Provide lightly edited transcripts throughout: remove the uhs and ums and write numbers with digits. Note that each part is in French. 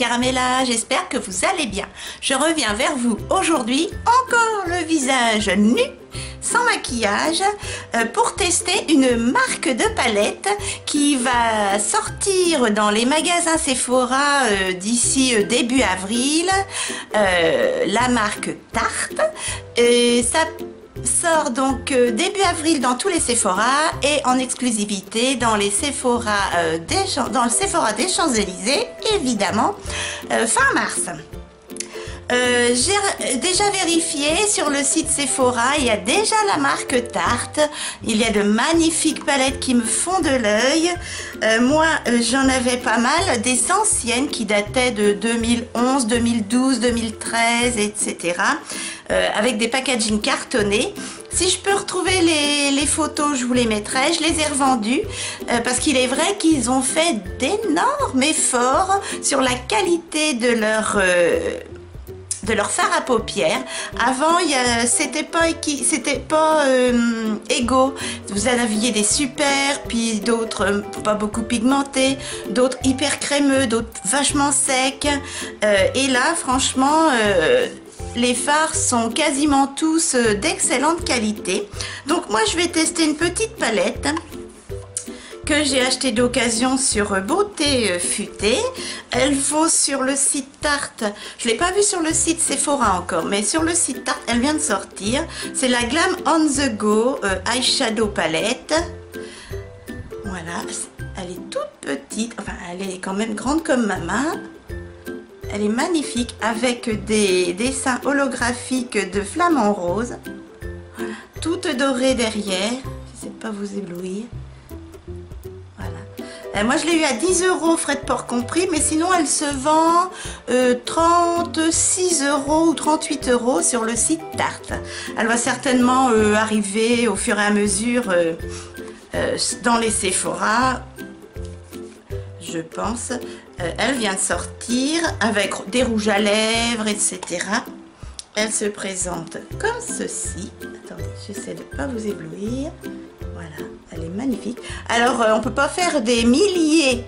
Caramella, j'espère que vous allez bien. Je reviens vers vous aujourd'hui, encore le visage nu, sans maquillage, pour tester une marque de palette qui va sortir dans les magasins Sephora d'ici début avril, la marque Tarte. Ça sort donc début avril dans tous les Sephora et en exclusivité dans les Sephora dans le Sephora des Champs-Élysées, évidemment, fin mars. J'ai déjà vérifié sur le site Sephora, il y a déjà la marque Tarte, il y a de magnifiques palettes qui me font de l'œil. Moi j'en avais pas mal, des anciennes qui dataient de 2011, 2012, 2013, etc. Avec des packaging cartonnés. Si je peux retrouver les photos, je vous les mettrai. Je les ai revendues parce qu'il est vrai qu'ils ont fait d'énormes efforts sur la qualité de leur fard à paupières. Avant, c'était pas égaux. Vous en aviez des super, puis d'autres pas beaucoup pigmentés, d'autres hyper crémeux, d'autres vachement secs. Et là, franchement, les fards sont quasiment tous d'excellente qualité. Donc moi, je vais tester une petite palette que j'ai acheté d'occasion sur Beauté Futée. Elle vaut sur le site Tarte, je ne l'ai pas vue sur le site Sephora encore, mais sur le site Tarte, elle vient de sortir. C'est la Glam On The Go Eyeshadow Palette. Voilà, elle est toute petite, enfin elle est quand même grande comme ma main. Elle est magnifique avec des dessins holographiques de flamant rose. Voilà, toute dorée derrière, je ne sais pas vous éblouir. Moi je l'ai eu à 10 €, frais de port compris, mais sinon elle se vend 36 € ou 38 € sur le site Tarte. Elle va certainement arriver au fur et à mesure dans les Sephora, je pense. Elle vient de sortir avec des rouges à lèvres, etc. Elle se présente comme ceci. Attendez, j'essaie de ne pas vous éblouir. Voilà, elle est magnifique. Alors, on ne peut pas faire des milliers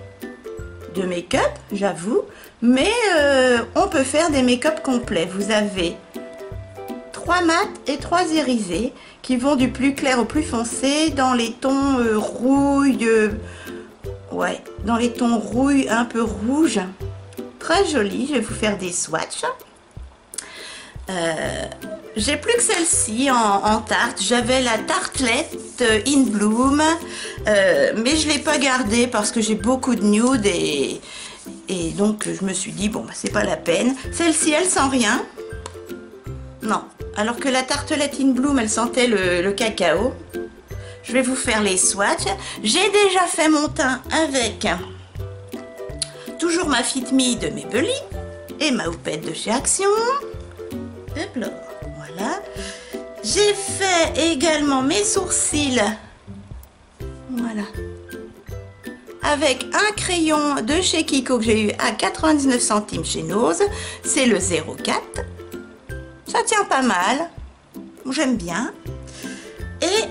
de make-up, j'avoue, mais on peut faire des make-up complets. Vous avez 3 mat et 3 irisés qui vont du plus clair au plus foncé dans les tons rouille, ouais, dans les tons rouille un peu rouge. Très joli, je vais vous faire des swatchs. J'ai plus que celle-ci en Tarte. J'avais la Tartelette In Bloom, mais je ne l'ai pas gardée parce que j'ai beaucoup de nude et donc je me suis dit, bon, bah, c'est pas la peine. Celle-ci, elle sent rien. Non. Alors que la Tartelette In Bloom, elle sentait le cacao. Je vais vous faire les swatchs. J'ai déjà fait mon teint avec toujours ma Fit Me de Maybelline et ma houppette de chez Action. Hop là. Voilà. J'ai fait également mes sourcils, voilà, avec un crayon de chez Kiko que j'ai eu à 99 centimes chez Nose. C'est le 04. Ça tient pas mal, j'aime bien. Et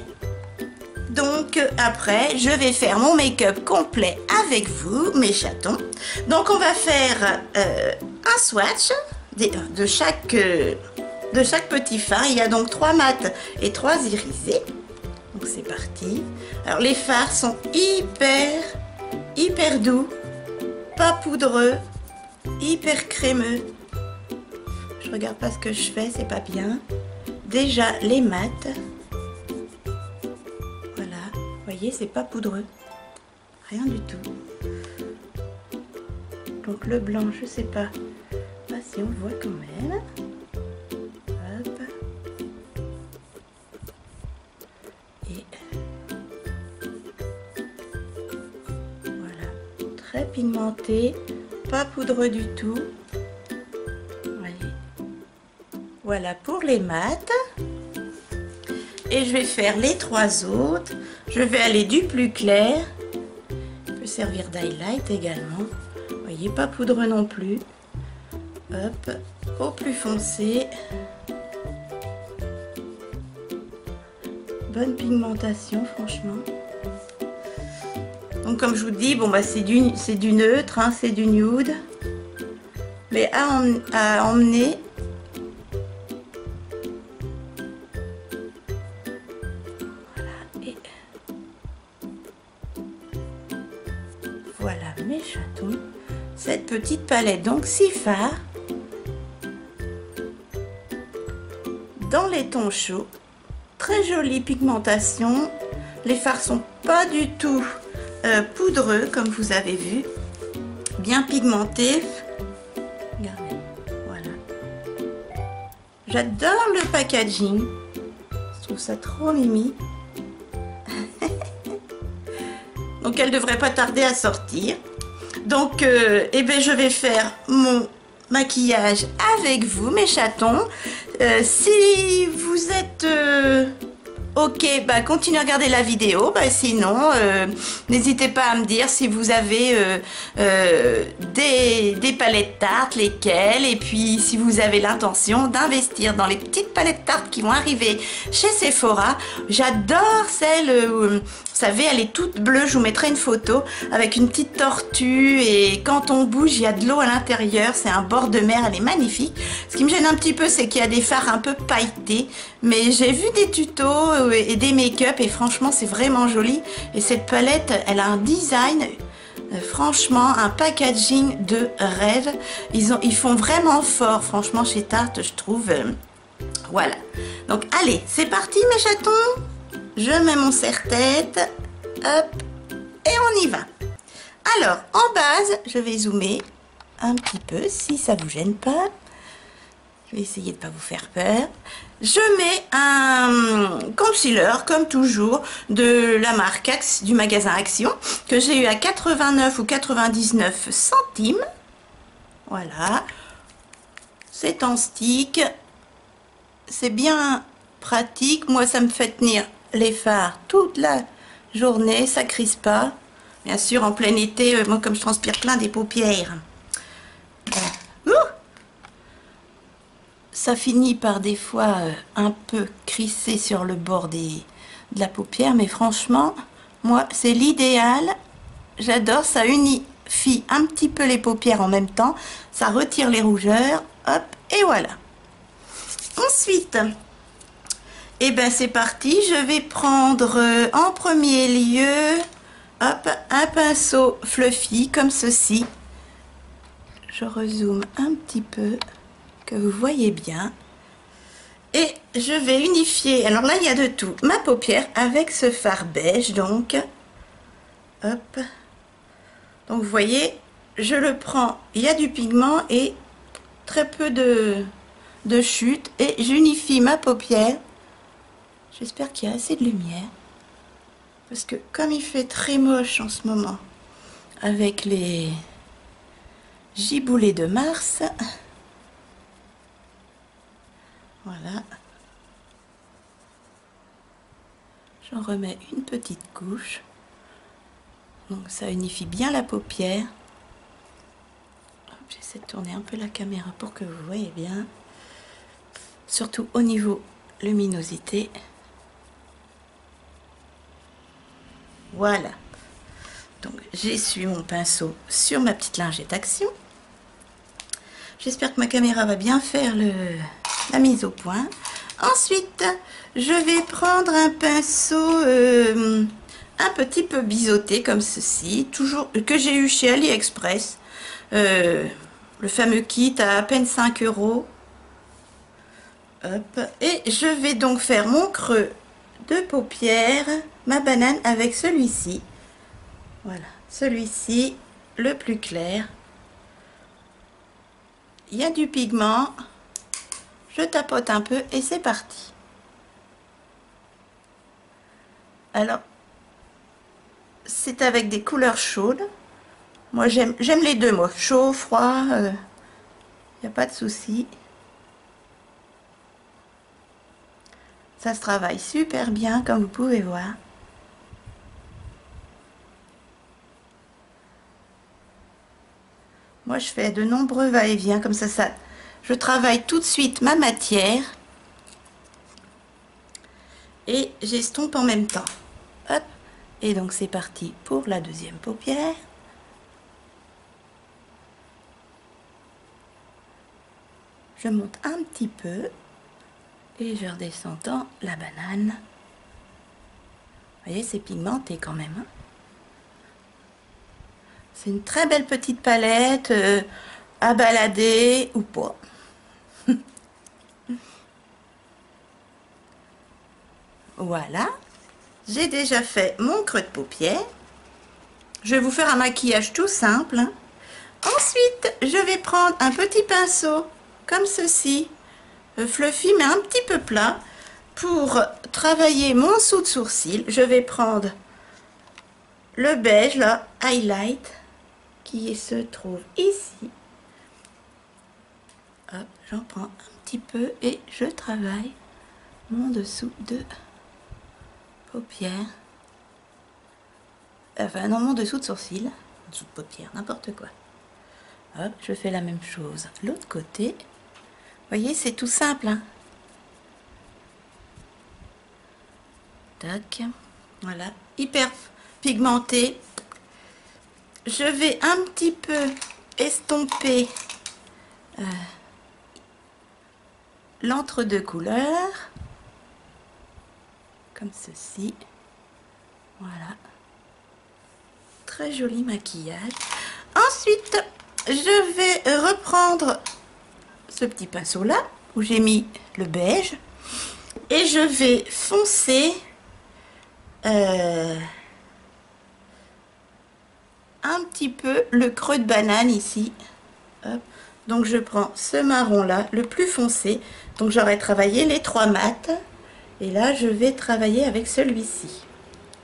donc après, je vais faire mon make-up complet avec vous, mes chatons. Donc on va faire un swatch de chaque petit fard. Il y a donc 3 mat et 3 irisés. Donc c'est parti. Alors les fards sont hyper doux, pas poudreux, hyper crémeux. Je regarde pas ce que je fais, c'est pas bien. Déjà les mats. Voilà, vous voyez, c'est pas poudreux. Rien du tout. Donc le blanc, je sais pas. Ah, si on le voit quand même. Pigmenté, pas poudreux du tout. Voyez. Voilà pour les mats. Et je vais faire les 3 autres. Je vais aller du plus clair. Il peut servir d'highlight également. Voyez, pas poudreux non plus. Hop, au plus foncé. Bonne pigmentation, franchement. Donc comme je vous dis, bon bah c'est du neutre, hein, c'est du nude. mais à emmener. Voilà mes chatons, cette petite palette donc 6 fards dans les tons chauds, très jolie pigmentation. Les fards sont pas du tout poudreux comme vous avez vu, bien pigmentés. Regardez, voilà. J'adore le packaging, je trouve ça trop mimi. Donc elle devrait pas tarder à sortir. Donc eh ben, je vais faire mon maquillage avec vous mes chatons. Si vous êtes ok, bah continuez à regarder la vidéo. Bah, sinon n'hésitez pas à me dire si vous avez des palettes tartes, lesquelles, et puis si vous avez l'intention d'investir dans les petites palettes tartes qui vont arriver chez Sephora. J'adore celle vous savez, elle est toute bleue, je vous mettrai une photo avec une petite tortue et quand on bouge, il y a de l'eau à l'intérieur, c'est un bord de mer, elle est magnifique. Ce qui me gêne un petit peu, c'est qu'il y a des fards un peu pailletés, mais j'ai vu des tutos et des make-up et franchement, c'est vraiment joli. Et cette palette, elle a un design, franchement, un packaging de rêve. Ils font vraiment fort, franchement, chez Tarte, je trouve. Voilà. Donc, allez, c'est parti mes chatons. Je mets mon serre-tête, hop, et on y va. Alors, en base, je vais zoomer un petit peu, si ça vous gêne pas. Je vais essayer de ne pas vous faire peur. Je mets un concealer, comme toujours, de la marque du magasin Action, que j'ai eu à 89 ou 99 centimes. Voilà. C'est en stick. C'est bien pratique. Moi, ça me fait tenir les fards toute la journée, ça crispe pas. Bien sûr, en plein été, moi comme je transpire plein des paupières, ça finit par des fois un peu crisser sur le bord de la paupière, mais franchement, moi c'est l'idéal. J'adore, ça unifie un petit peu les paupières en même temps, ça retire les rougeurs, hop, et voilà. Ensuite, et ben c'est parti, je vais prendre en premier lieu, hop, un pinceau fluffy comme ceci. Je rezoome un petit peu, que vous voyez bien. Et je vais unifier, alors là il y a de tout, ma paupière avec ce fard beige, donc, hop. Donc vous voyez, je le prends, il y a du pigment et très peu de chute, et j'unifie ma paupière. J'espère qu'il y a assez de lumière, parce que comme il fait très moche en ce moment, avec les giboulées de mars, voilà, j'en remets une petite couche, donc ça unifie bien la paupière. J'essaie de tourner un peu la caméra pour que vous voyez bien, surtout au niveau luminosité. Voilà, donc j'essuie mon pinceau sur ma petite lingette Action. J'espère que ma caméra va bien faire la mise au point. Ensuite, je vais prendre un pinceau un petit peu biseauté comme ceci, toujours que j'ai eu chez AliExpress. Le fameux kit à peine 5 €. Hop. Et je vais donc faire mon creux de paupière, ma banane avec celui-ci. Voilà, celui-ci, le plus clair. Il y a du pigment. Je tapote un peu et c'est parti. Alors, c'est avec des couleurs chaudes. Moi, j'aime les deux, moi. Chaud, froid, il n'y a pas de souci. Ça se travaille super bien, comme vous pouvez voir. Moi, je fais de nombreux va-et-vient, comme ça, je travaille tout de suite ma matière. Et j'estompe en même temps. Hop. Et donc, c'est parti pour la deuxième paupière. Je monte un petit peu et je redescends dans la banane. Vous voyez, c'est pigmenté quand même, hein. C'est une très belle petite palette à balader ou pas. Voilà, j'ai déjà fait mon creux de paupière. Je vais vous faire un maquillage tout simple, hein. Ensuite, je vais prendre un petit pinceau comme ceci, fluffy mais un petit peu plat, pour travailler mon dessous de sourcil. Je vais prendre le beige, là, highlight, qui se trouve ici. Hop, j'en prends un petit peu et je travaille mon dessous de paupière. Enfin, non, mon dessous de sourcil. Dessous de paupière, n'importe quoi. Hop, je fais la même chose l'autre côté. Vous voyez, c'est tout simple, hein. Tac. Voilà, hyper pigmenté. Je vais un petit peu estomper l'entre-deux couleurs. Comme ceci. Voilà. Très joli maquillage. Ensuite, je vais reprendre ce petit pinceau là où j'ai mis le beige et je vais foncer un petit peu le creux de banane ici. Hop. Donc je prends ce marron là, le plus foncé. Donc j'aurais travaillé les trois mats et là je vais travailler avec celui-ci.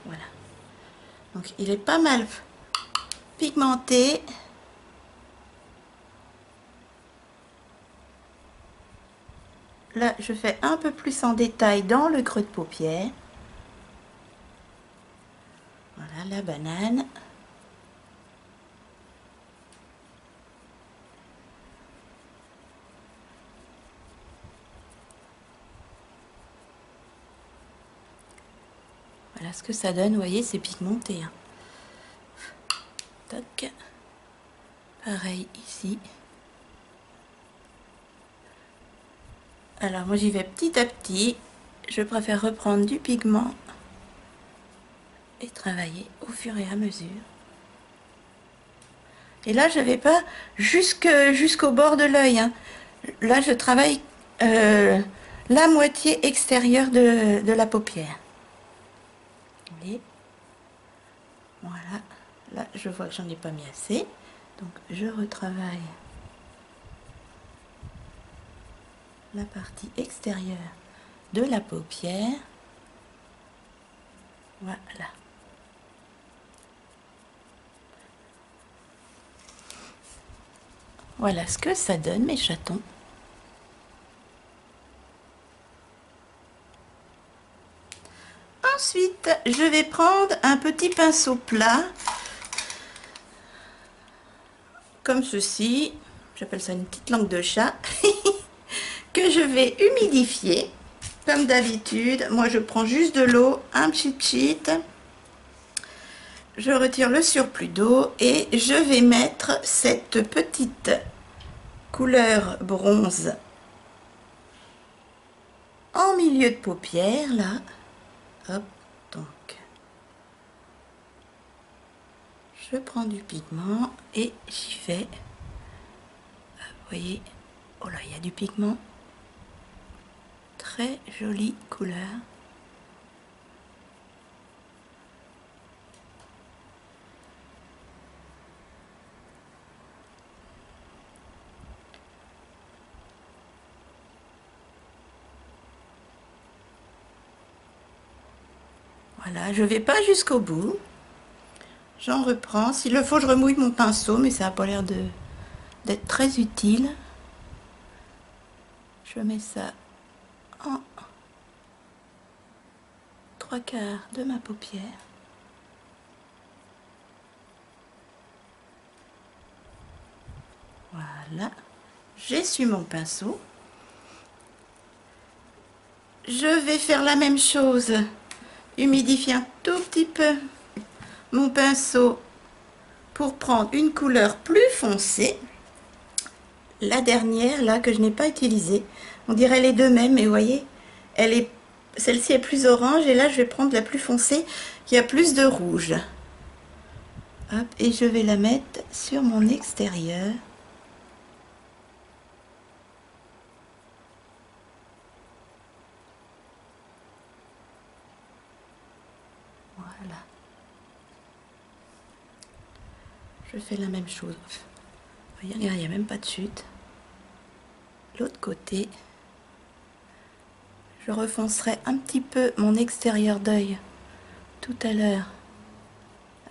Voilà. Donc il est pas mal pigmenté. Là, je fais un peu plus en détail dans le creux de paupière. Voilà la banane. Voilà ce que ça donne, vous voyez, c'est pigmenté, hein. Toc. Pareil ici. Alors moi j'y vais petit à petit. Je préfère reprendre du pigment et travailler au fur et à mesure. Et là je vais pas jusqu'au bord de l'œil, hein. Là je travaille la moitié extérieure de la paupière. Vous voyez? Voilà. Là je vois que j'en ai pas mis assez. Donc je retravaille la partie extérieure de la paupière. Voilà. Voilà ce que ça donne, mes chatons. Ensuite, je vais prendre un petit pinceau plat, comme ceci. J'appelle ça une petite langue de chat, que je vais humidifier, comme d'habitude. Moi, je prends juste de l'eau, un petit. Je retire le surplus d'eau et je vais mettre cette petite couleur bronze en milieu de paupière, là. Hop, donc je prends du pigment et j'y vais. Vous voyez, oh là, il y a du pigment. Très jolie couleur. Voilà, je vais pas jusqu'au bout. J'en reprends. S'il le faut, je remouille mon pinceau, mais ça n'a pas l'air d'être très utile. Je mets ça en 3/4 de ma paupière. Voilà. J'essuie mon pinceau. Je vais faire la même chose. Humidifier un tout petit peu mon pinceau pour prendre une couleur plus foncée. la dernière là que je n'ai pas utilisée. On dirait les deux mêmes, mais vous voyez, celle-ci est plus orange et là je vais prendre la plus foncée qui a plus de rouge. Hop, et je vais la mettre sur mon extérieur. Voilà. Je fais la même chose. Vous voyez, regarde, il n'y a même pas de chute. L'autre côté, je refoncerai un petit peu mon extérieur d'œil tout à l'heure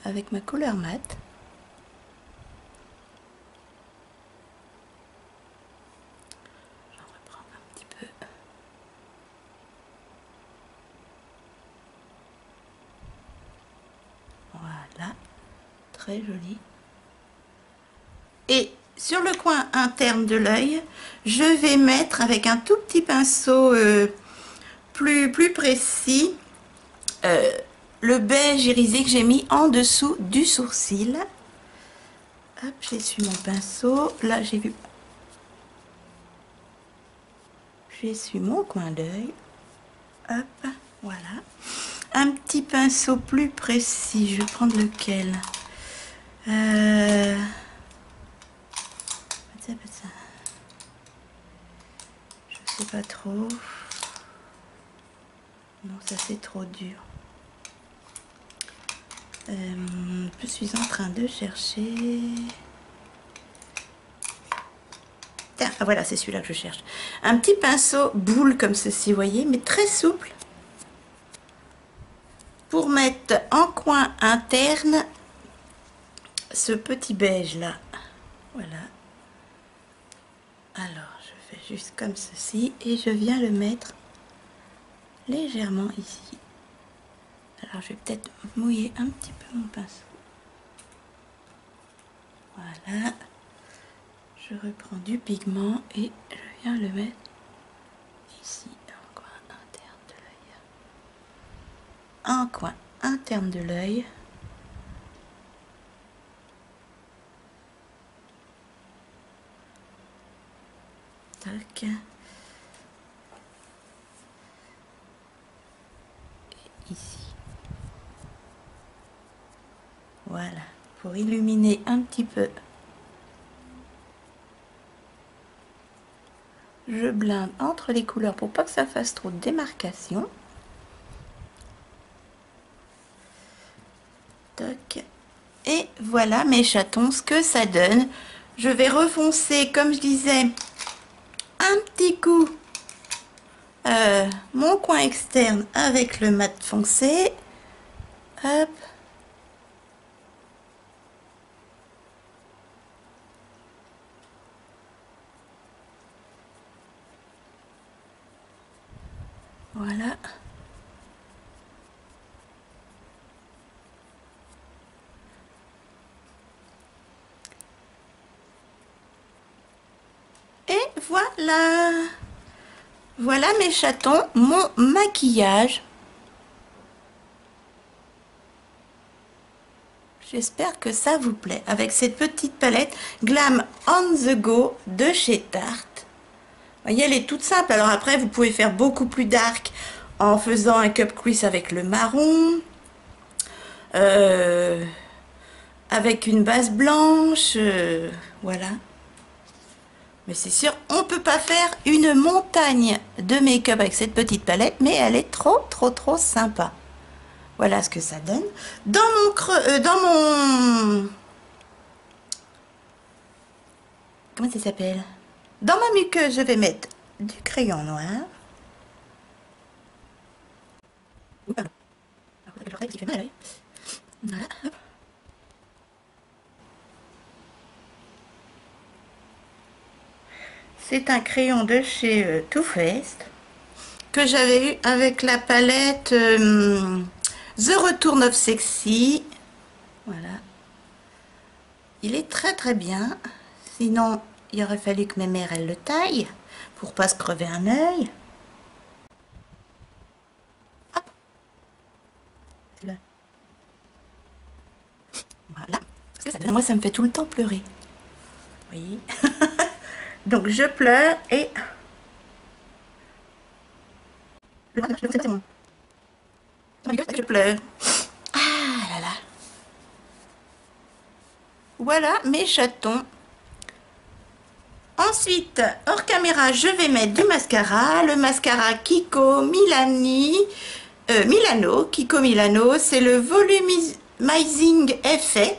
avec ma couleur mat. J'en reprends un petit peu. Voilà, très joli. Et sur le coin interne de l'œil, je vais mettre avec un tout petit pinceau plus précis le beige irisé que j'ai mis en dessous du sourcil. Hop, j'essuie mon pinceau. Là, j'essuie mon coin d'œil. Hop, voilà. Un petit pinceau plus précis. Je vais prendre lequel? Je sais pas trop. Non, ça c'est trop dur. Je suis en train de chercher. Ah, voilà, c'est celui-là que je cherche. Un petit pinceau boule comme ceci, vous voyez, mais très souple. Pour mettre en coin interne ce petit beige là. Voilà. Alors, je fais juste comme ceci et je viens le mettre légèrement ici. Alors, je vais peut-être mouiller un petit peu mon pinceau. Voilà. Je reprends du pigment et je viens le mettre ici, en coin interne de l'œil. En coin interne de l'œil. Tac. Et ici. Voilà, pour illuminer un petit peu. Je blinde entre les couleurs pour pas que ça fasse trop de démarcation. Toc. Et voilà mes chatons, ce que ça donne. Je vais refoncer, comme je disais, un petit coup mon coin externe avec le mat foncé. Hop. Voilà. Et voilà. Voilà mes chatons, mon maquillage. J'espère que ça vous plaît. Avec cette petite palette Glam on the Go de chez Tarte. Vous voyez, elle est toute simple. Alors après, vous pouvez faire beaucoup plus dark en faisant un cup crease avec le marron. Avec une base blanche. Voilà. Mais c'est sûr, on ne peut pas faire une montagne de make-up avec cette petite palette, mais elle est trop sympa. Voilà ce que ça donne. Dans mon comment ça s'appelle? Dans ma muqueuse, je vais mettre du crayon noir. Voilà. C'est un crayon de chez Too Faced que j'avais eu avec la palette The Return of Sexy. Voilà. Il est très bien. Sinon, il aurait fallu que mes mères elles le taillent pour pas se crever un œil. Hop. Là. Voilà. Parce que ça, moi, ça me fait tout le temps pleurer. Oui. Donc je pleure et... Je pleure. Ah là là. Voilà mes chatons. Ensuite, hors caméra, je vais mettre du mascara. Le mascara Kiko Milano. Kiko Milano, c'est le Volumizing Effet.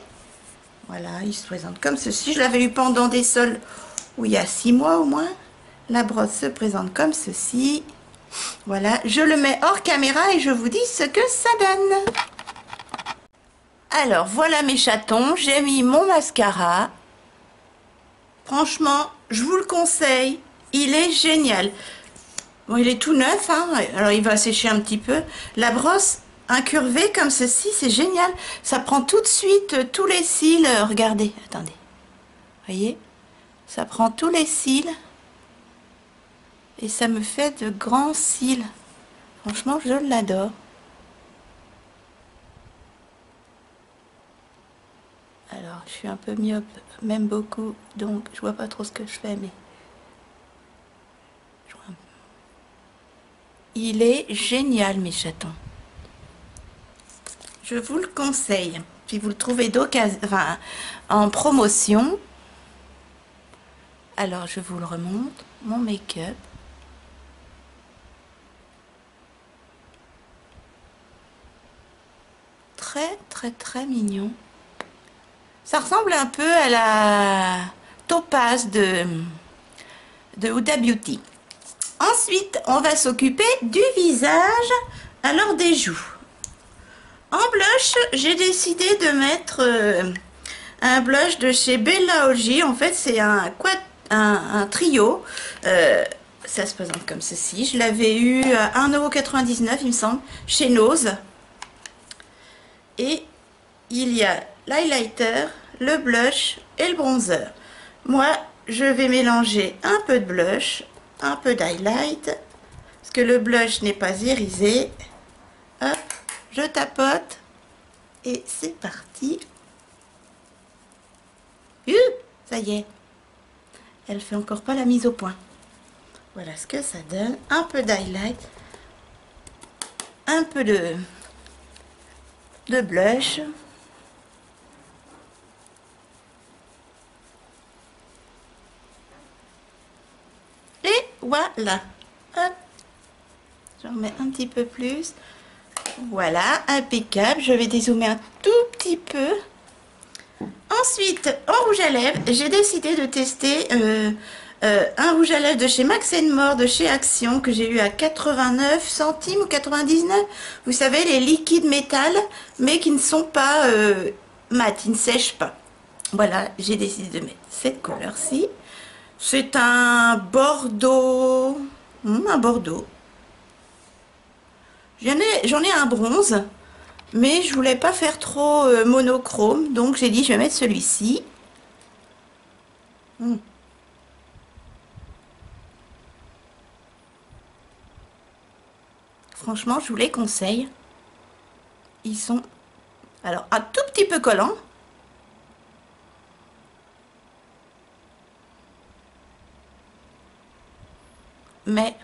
Voilà, il se présente comme ceci. Je l'avais eu pendant des sols où il y a 6 mois au moins. La brosse se présente comme ceci. Voilà, je le mets hors caméra et je vous dis ce que ça donne. Alors, voilà mes chatons. J'ai mis mon mascara. Franchement, je vous le conseille. Il est génial. Bon, il est tout neuf, hein. Alors il va sécher un petit peu. La brosse incurvée comme ceci, c'est génial. Ça prend tout de suite tous les cils. Regardez, attendez. Voyez? Ça prend tous les cils. Et ça me fait de grands cils. Franchement, je l'adore. Alors, je suis un peu myope, même beaucoup, donc je vois pas trop ce que je fais, mais... Il est génial, mes chatons. Je vous le conseille. Puis vous le trouvez d'occasion, enfin, en promotion. Alors, je vous le remonte. Mon make-up. Très, très, très mignon. Ça ressemble un peu à la Topaz de Huda Beauty. Ensuite, on va s'occuper du visage, alors des joues. En blush, j'ai décidé de mettre un blush de chez Bella Oggi. En fait, c'est un trio. Ça se présente comme ceci. Je l'avais eu à 1,99 €, il me semble, chez Nose. Et il y a l'highlighter, le blush et le bronzer. Moi, je vais mélanger un peu de blush, un peu d'highlight, parce que le blush n'est pas irisé. Hop, je tapote et c'est parti. Ça y est, elle fait encore pas la mise au point. Voilà ce que ça donne. Un peu d'highlight, un peu de blush. Et voilà. Hop. J'en remets un petit peu plus. Voilà, impeccable. Je vais dézoomer un tout petit peu. Ensuite, en rouge à lèvres, j'ai décidé de tester un rouge à lèvres de chez Max More, de chez Action, que j'ai eu à 89 centimes ou 99. Vous savez, les liquides métal, mais qui ne sont pas mat, ils ne sèchent pas. Voilà, j'ai décidé de mettre cette couleur-ci. C'est un bordeaux. Un bordeaux. J'en ai un bronze, mais je voulais pas faire trop monochrome, donc j'ai dit je vais mettre celui-ci. Franchement, je vous les conseille. Ils sont, alors, un tout petit peu collants. Mais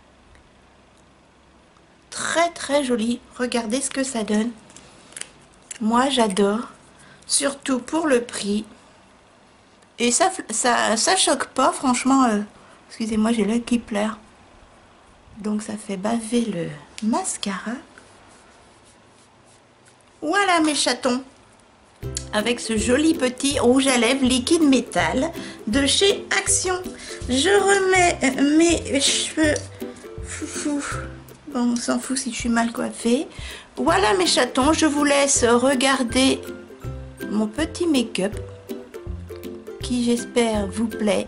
très très joli. Regardez ce que ça donne. Moi j'adore, surtout pour le prix. Et ça choque pas, franchement. Excusez-moi, j'ai l'œil qui pleure, donc ça fait baver le mascara. Voilà mes chatons, avec ce joli petit rouge à lèvres liquide métal de chez Action. Je remets mes cheveux foufou. Bon, on s'en fout si je suis mal coiffée. Voilà mes chatons, je vous laisse regarder mon petit make-up qui j'espère vous plaît,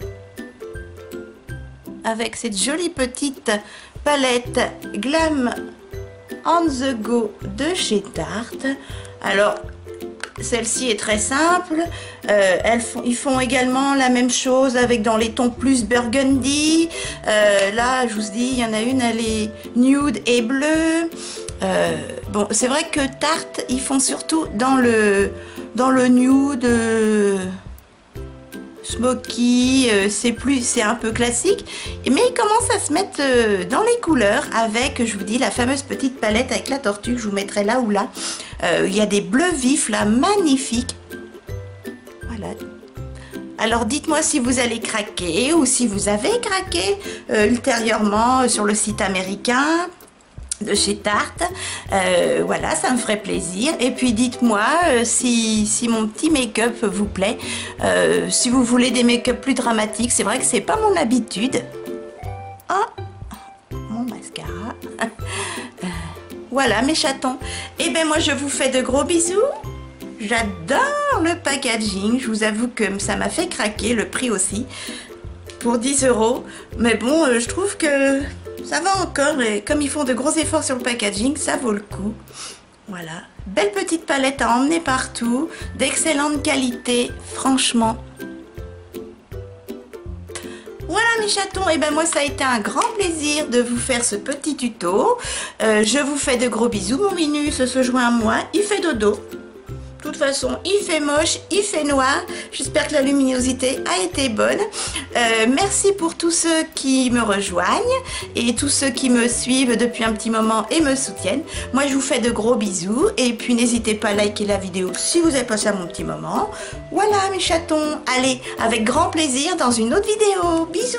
avec cette jolie petite palette Glam on the Go de chez Tarte. Alors celle-ci est très simple. Ils font également la même chose avec dans les tons plus burgundy. Là, je vous dis, il y en a une, elle est nude et bleu. Bon, c'est vrai que Tarte, ils font surtout dans le nude, smoky, c'est un peu classique, mais il commence à se mettre dans les couleurs avec, je vous dis, la fameuse petite palette avec la tortue que je vous mettrai là ou là. Il y a des bleus vifs là, magnifiques. Voilà. Alors dites-moi si vous allez craquer ou si vous avez craqué ultérieurement sur le site américain de chez Tarte. Voilà, ça me ferait plaisir. Et puis dites-moi si mon petit make-up vous plaît. Si vous voulez des make-up plus dramatiques, c'est vrai que c'est pas mon habitude. Oh, mon mascara. Voilà mes chatons. Et ben moi je vous fais de gros bisous. J'adore le packaging. Je vous avoue que ça m'a fait craquer, le prix aussi. Pour 10 €. Mais bon, je trouve que ça va encore, et comme ils font de gros efforts sur le packaging, ça vaut le coup. Voilà, belle petite palette à emmener partout, d'excellente qualité, franchement. Voilà mes chatons, et ben moi ça a été un grand plaisir de vous faire ce petit tuto. Je vous fais de gros bisous, mon Minus se joint à moi, il fait dodo. De toute façon, il fait moche, il fait noir. J'espère que la luminosité a été bonne. Merci pour tous ceux qui me rejoignent et tous ceux qui me suivent depuis un petit moment et me soutiennent. Moi, je vous fais de gros bisous. Et puis, n'hésitez pas à liker la vidéo si vous avez passé un bon petit moment. Voilà, mes chatons. Allez, avec grand plaisir dans une autre vidéo. Bisous!